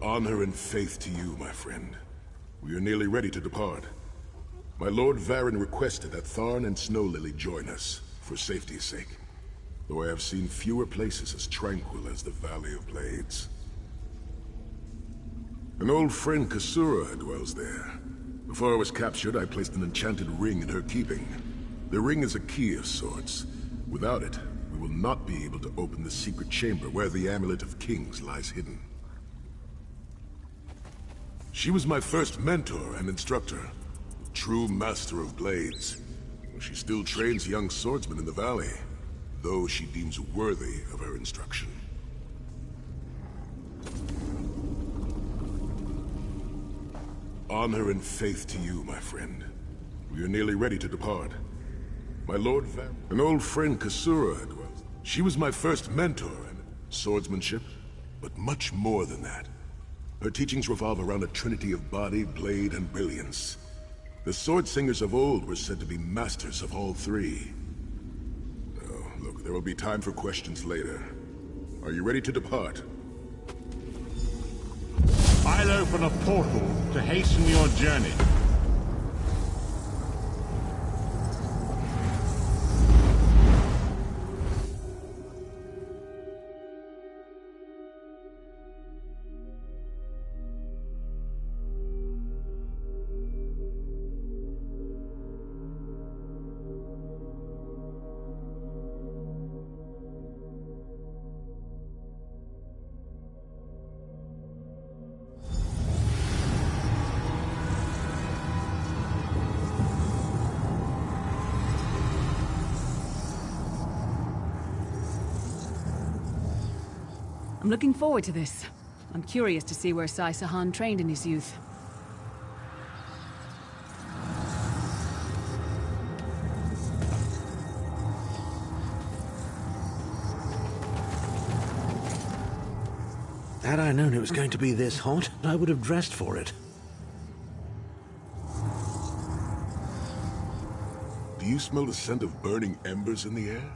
Honor and faith to you, my friend. We are nearly ready to depart. My Lord Varen requested that Tharn and Snow Lily join us, for safety's sake. Though I have seen fewer places as tranquil as the Valley of Blades. An old friend, Kasura, dwells there. Before I was captured, I placed an enchanted ring in her keeping. The ring is a key of sorts. Without it, we will not be able to open the secret chamber where the Amulet of Kings lies hidden. She was my first mentor and instructor. True master of blades. She still trains young swordsmen in the valley, though she deems worthy of her instruction. Honor and faith to you, my friend. We are nearly ready to depart. My Lord an old friend, Kasura, dwells. She was my first mentor in swordsmanship, but much more than that. Her teachings revolve around a trinity of body, blade, and brilliance. The sword singers of old were said to be masters of all three. Oh, look, there will be time for questions later. Are you ready to depart? I'll open a portal to hasten your journey. I'm looking forward to this. I'm curious to see where Sai Sahan trained in his youth. Had I known it was going to be this hot, I would have dressed for it. Do you smell the scent of burning embers in the air?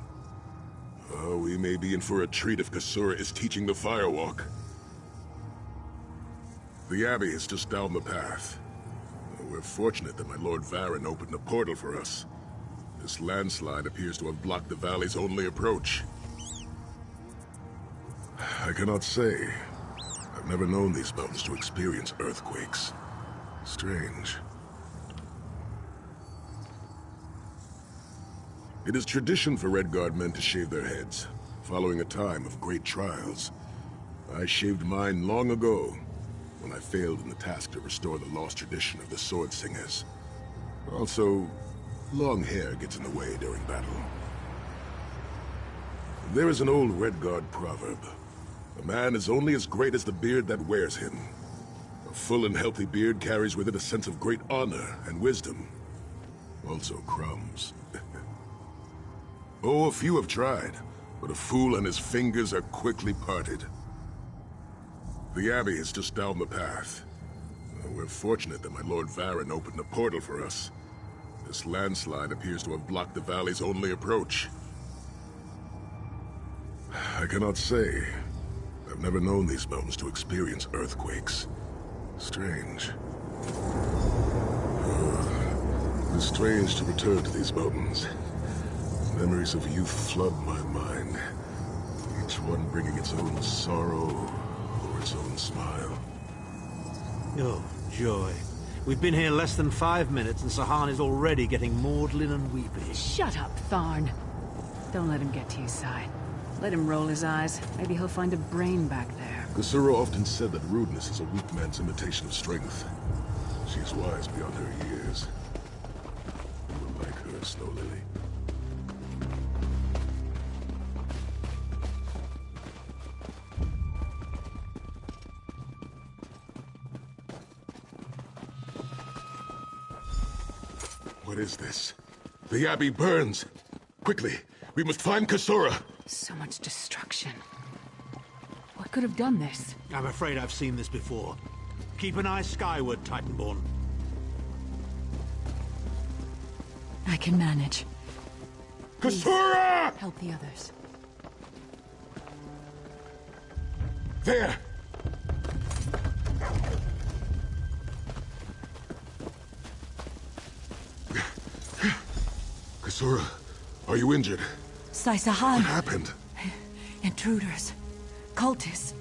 Oh, we may be in for a treat if Kasura is teaching the firewalk. The Abbey is just down the path. We're fortunate that my Lord Varen opened a portal for us. This landslide appears to have blocked the valley's only approach. I cannot say. I've never known these mountains to experience earthquakes. Strange. It is tradition for Redguard men to shave their heads, following a time of great trials. I shaved mine long ago, when I failed in the task to restore the lost tradition of the Sword Singers. Also, long hair gets in the way during battle. There is an old Redguard proverb. A man is only as great as the beard that wears him. A full and healthy beard carries with it a sense of great honor and wisdom. Also crumbs. Oh, a few have tried, but a fool and his fingers are quickly parted. The Abbey is just down the path. We're fortunate that my Lord Varen opened a portal for us. This landslide appears to have blocked the valley's only approach. I cannot say. I've never known these mountains to experience earthquakes. Strange. It is strange to return to these mountains. Memories of youth flood my mind, each one bringing its own sorrow or its own smile. Oh, joy. We've been here less than 5 minutes and Sahan is already getting maudlin and weepy. Shut up, Tharn. Don't let him get to you, Sai. Let him roll his eyes. Maybe he'll find a brain back there. Kasura often said that rudeness is a weak man's imitation of strength. She is wise beyond her years. You will like her, Snow Lily. What is this? The Abbey burns! Quickly, we must find Kasura! So much destruction. What could have done this? I'm afraid I've seen this before. Keep an eye skyward, Titanborn. I can manage. Kasura! Please, help the others. There! Kasura, are you injured? Sai-Sahan. What happened? Intruders. Cultists.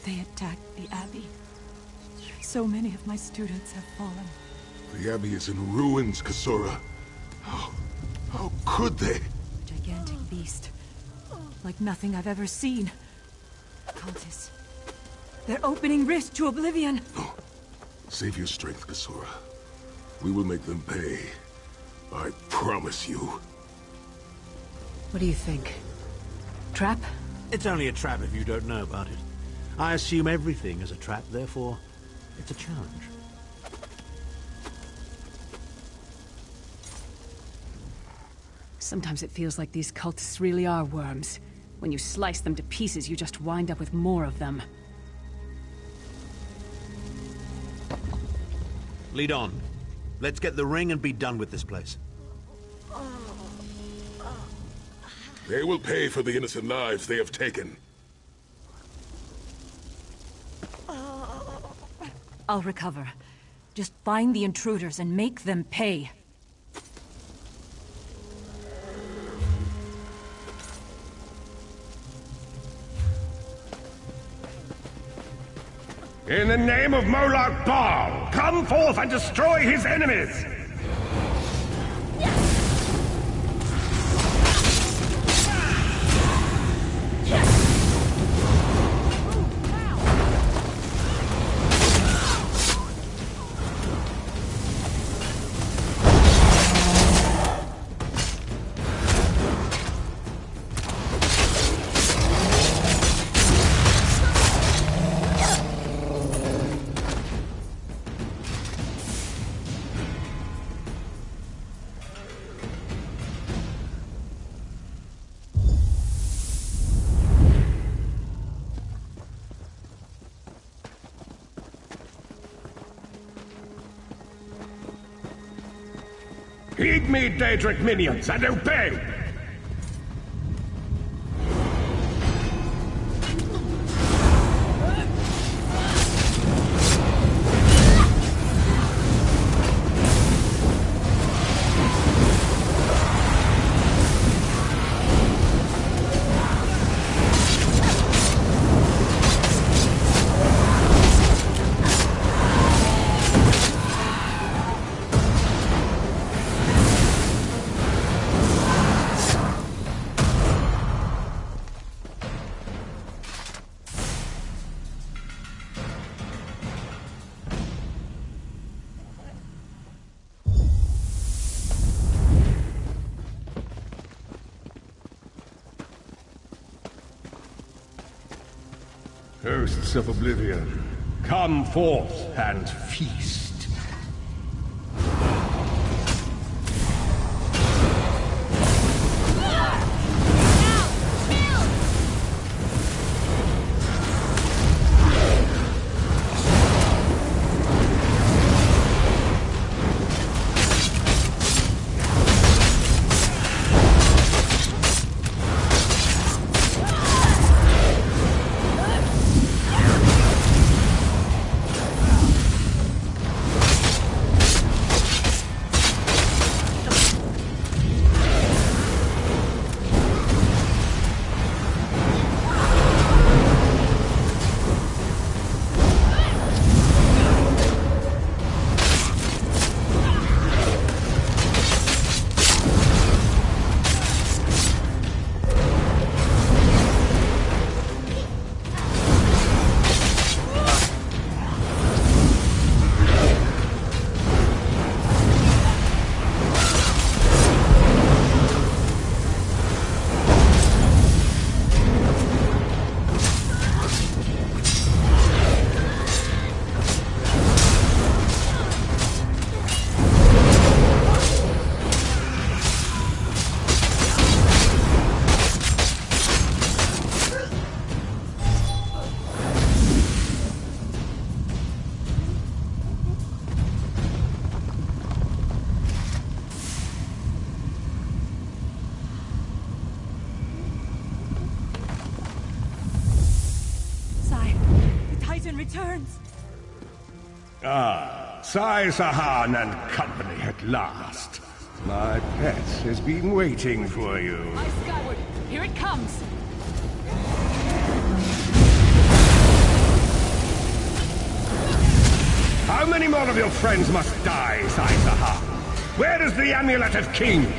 They attacked the Abbey. So many of my students have fallen. The Abbey is in ruins, Kasura. How could they? Gigantic beast. Like nothing I've ever seen. Cultists. They're opening rift to oblivion. No. Save your strength, Kasura. We will make them pay. I promise you. What do you think? Trap? It's only a trap if you don't know about it. I assume everything is a trap, therefore, it's a challenge. Sometimes it feels like these cultists really are worms. When you slice them to pieces, you just wind up with more of them. Lead on. Let's get the ring and be done with this place. They will pay for the innocent lives they have taken. I'll recover. Just find the intruders and make them pay. In the name of Moloch Baal, come forth and destroy his enemies! Heed me, Daedric minions, and obey! Hosts of Oblivion, come forth and feast. Returns. Ah, Sai-Sahan and company at last. My pet has been waiting for you. Eye skyward! Here it comes! How many more of your friends must die, Sai-Saha? Where is the Amulet of Kings?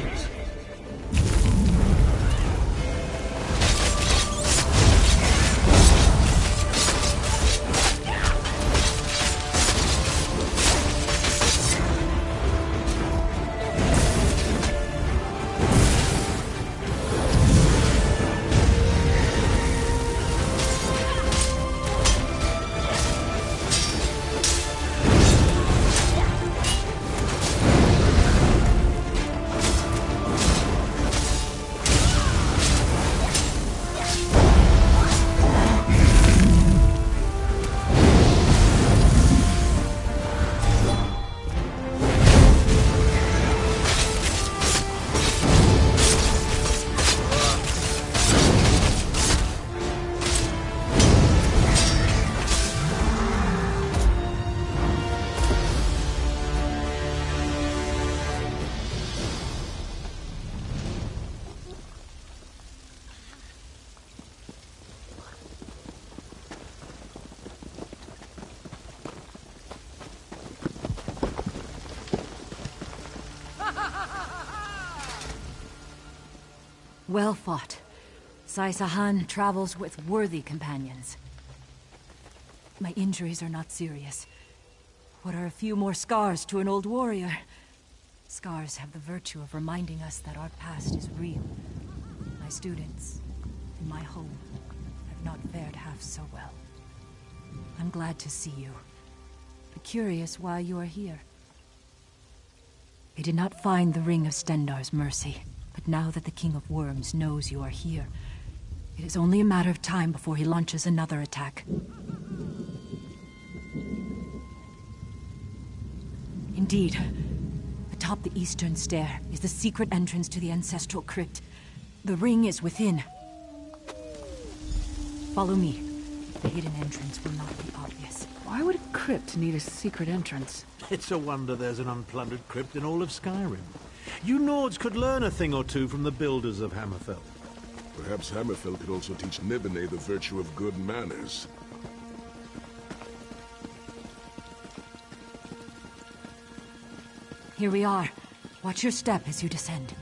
Well fought. Sai-Sahan travels with worthy companions. My injuries are not serious. What are a few more scars to an old warrior? Scars have the virtue of reminding us that our past is real. My students, and my home, have not fared half so well. I'm glad to see you, but curious why you are here. I did not find the Ring of Stendarr's mercy. But now that the King of Worms knows you are here, it is only a matter of time before he launches another attack. Indeed, atop the eastern stair is the secret entrance to the ancestral crypt. The ring is within. Follow me. The hidden entrance will not be obvious. Why would a crypt need a secret entrance? It's a wonder there's an unplundered crypt in all of Skyrim. You Nords could learn a thing or two from the builders of Hammerfell. Perhaps Hammerfell could also teach Nibene the virtue of good manners. Here we are. Watch your step as you descend.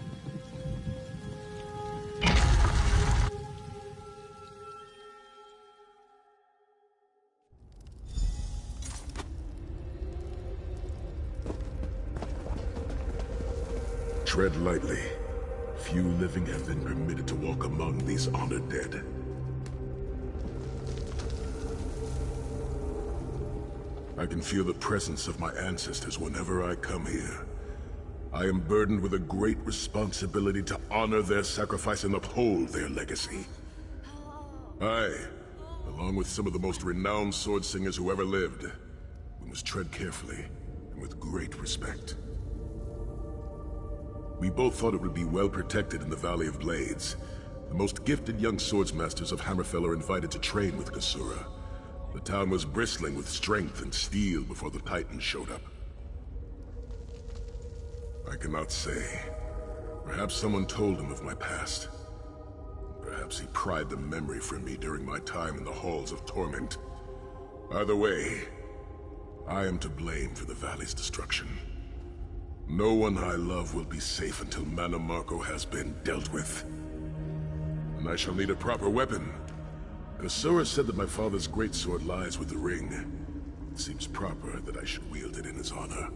Tread lightly. Few living have been permitted to walk among these honored dead. I can feel the presence of my ancestors whenever I come here. I am burdened with a great responsibility to honor their sacrifice and uphold their legacy. I, along with some of the most renowned sword singers who ever lived, we must tread carefully and with great respect. We both thought it would be well protected in the Valley of Blades. The most gifted young swordsmasters of Hammerfell are invited to train with Kasura. The town was bristling with strength and steel before the Titans showed up. I cannot say. Perhaps someone told him of my past. Perhaps he pried the memory from me during my time in the Halls of Torment. Either way, I am to blame for the valley's destruction. No one I love will be safe until Mana Marco has been dealt with. And I shall need a proper weapon. Kasura said that my father's greatsword lies with the ring. It seems proper that I should wield it in his honor.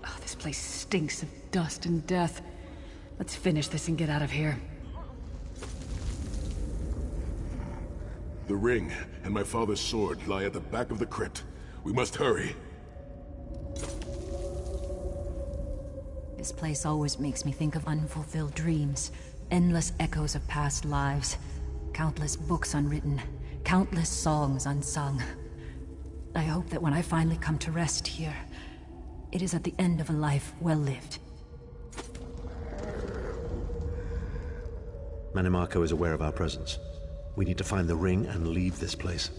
Oh, this place stinks of dust and death. Let's finish this and get out of here. The ring and my father's sword lie at the back of the crypt. We must hurry. This place always makes me think of unfulfilled dreams, endless echoes of past lives, countless books unwritten, countless songs unsung. I hope that when I finally come to rest here, it is at the end of a life well lived. Mana Marco is aware of our presence. We need to find the ring and leave this place.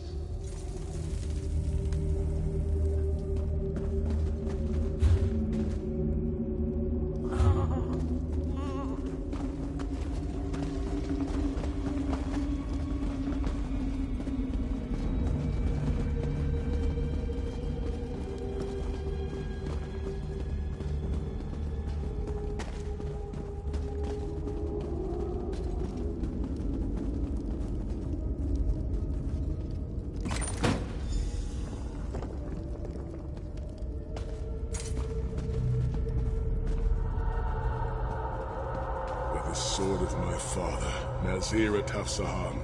Sword of my father, Nazir Ataf-Sahan,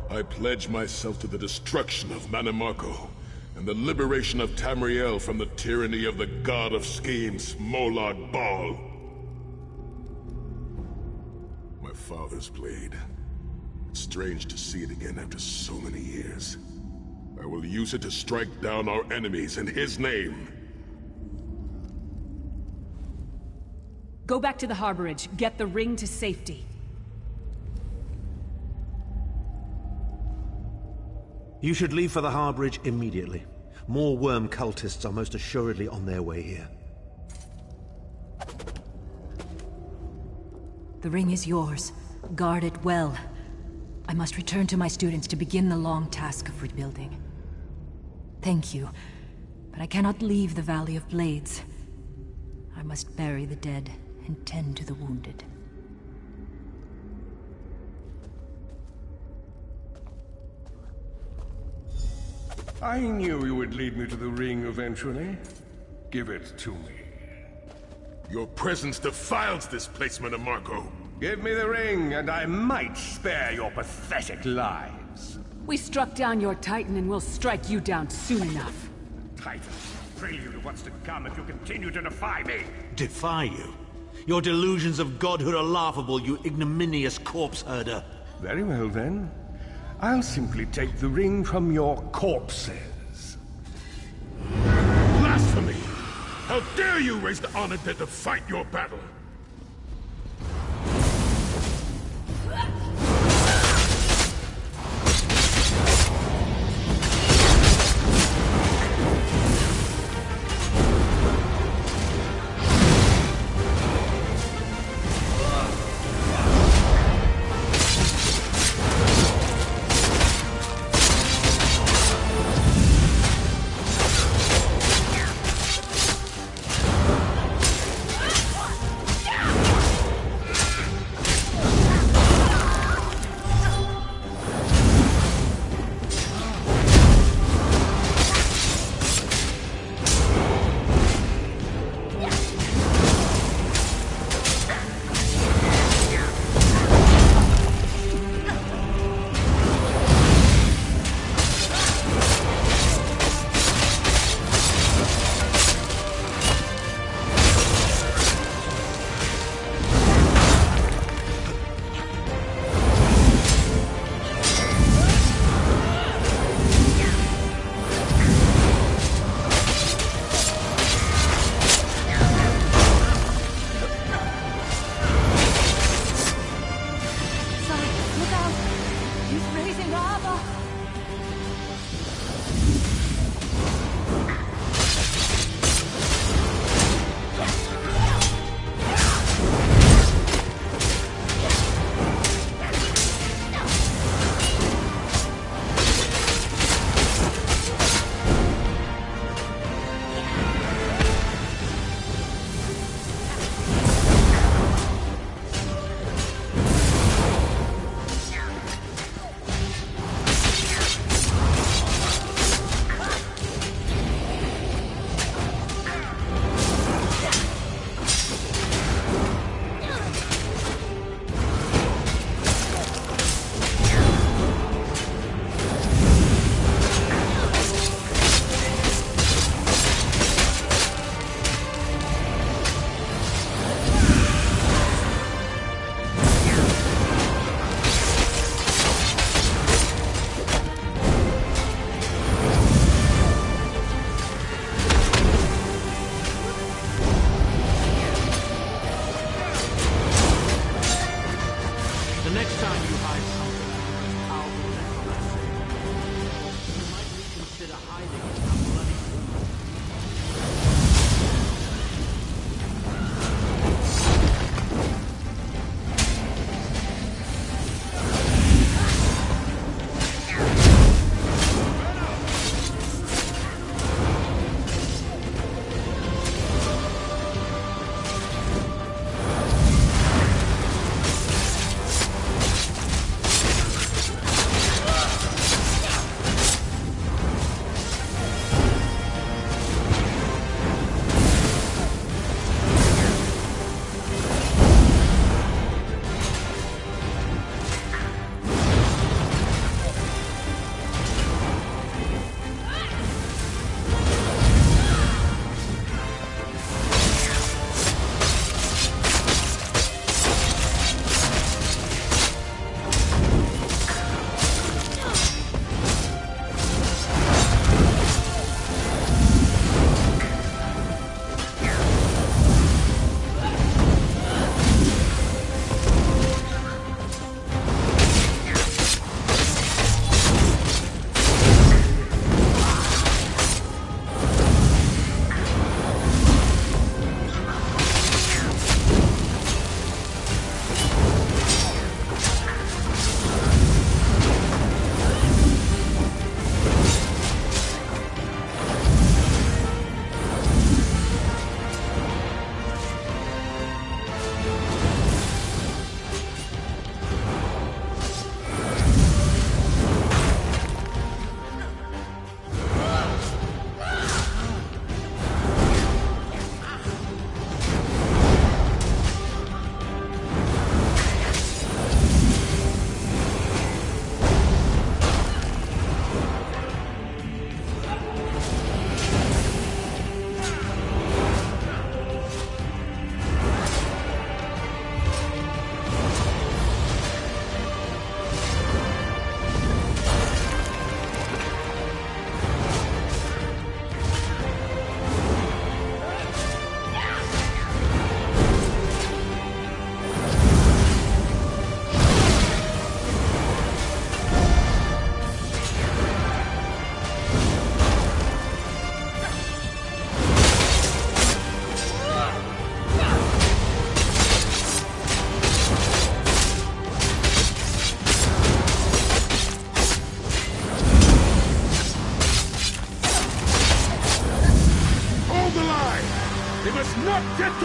I pledge myself to the destruction of Mannimarco and the liberation of Tamriel from the tyranny of the god of schemes, Molag Bal. My father's blade. It's strange to see it again after so many years. I will use it to strike down our enemies in his name. Go back to the harborage. Get the ring to safety. You should leave for the harborage immediately. More worm cultists are most assuredly on their way here. The ring is yours. Guard it well. I must return to my students to begin the long task of rebuilding. Thank you, but I cannot leave the Valley of Blades. I must bury the dead and tend to the wounded. I knew you would lead me to the ring eventually. Give it to me. Your presence defiles this place, Mannimarco. Give me the ring, and I might spare your pathetic lives. We struck down your Titan and we'll strike you down soon enough. Titan, prelude of what's to come if you continue to defy me. Defy you? Your delusions of godhood are laughable, you ignominious corpse herder. Very well, then. I'll simply take the ring from your corpses. Blasphemy! How dare you raise the honored dead to fight your battle?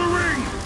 ring!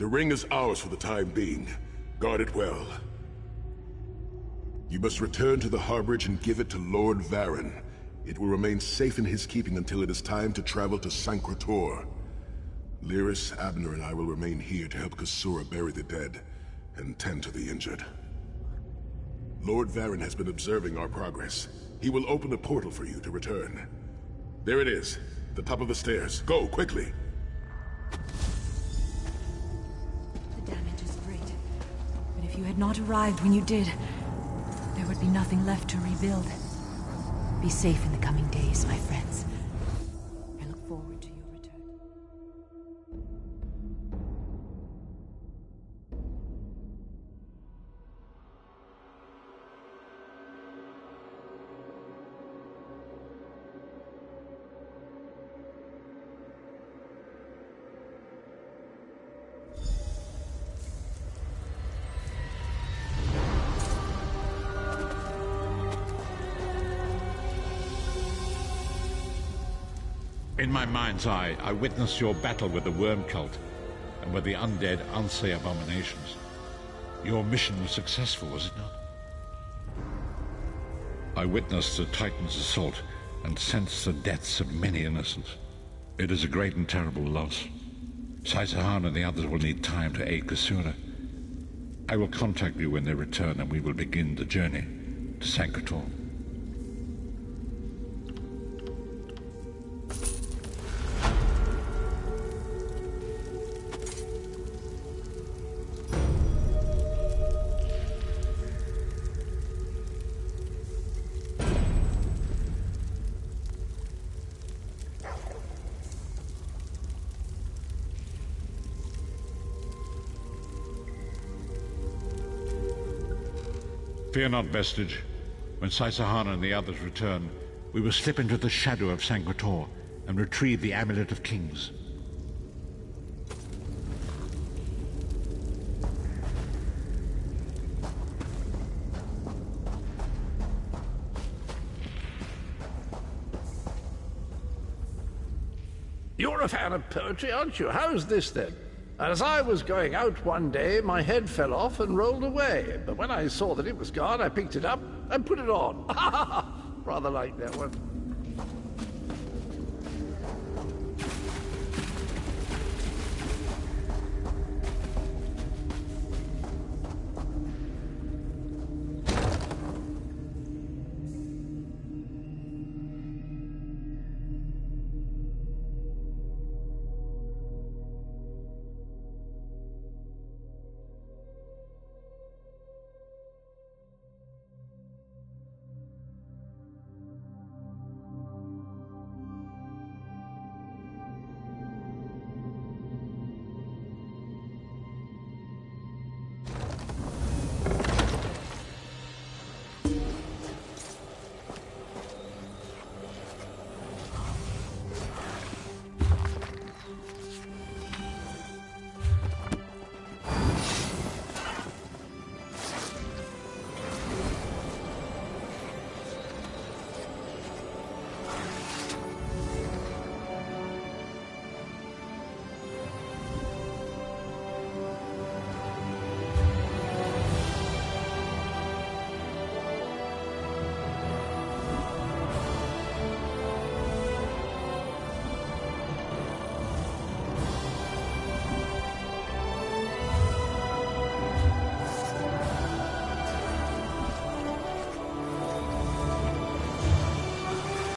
The ring is ours for the time being. Guard it well. You must return to the harborage and give it to Lord Varen. It will remain safe in his keeping until it is time to travel to Sancretor. Lyris, Abner, and I will remain here to help Kasura bury the dead and tend to the injured. Lord Varen has been observing our progress. He will open a portal for you to return. There it is, the top of the stairs. Go, quickly! The damage is great. But if you had not arrived when you did, there would be nothing left to rebuild. Be safe in the coming days, my friends. I look forward to your return. In my mind's eye, I witnessed your battle with the worm cult and with the undead Unsay abominations. Your mission was successful, was it not? I witnessed the Titan's assault and sensed the deaths of many innocents. It is a great and terrible loss. Saisahan and the others will need time to aid Kasura. I will contact you when they return and we will begin the journey to Sancretor. Fear not, Vestige. When Saisahan and the others return, we will slip into the shadow of Sancretor and retrieve the Amulet of Kings. You're a fan of poetry, aren't you? How's this, then? As I was going out one day, my head fell off and rolled away. But when I saw that it was gone, I picked it up and put it on. Rather like that one.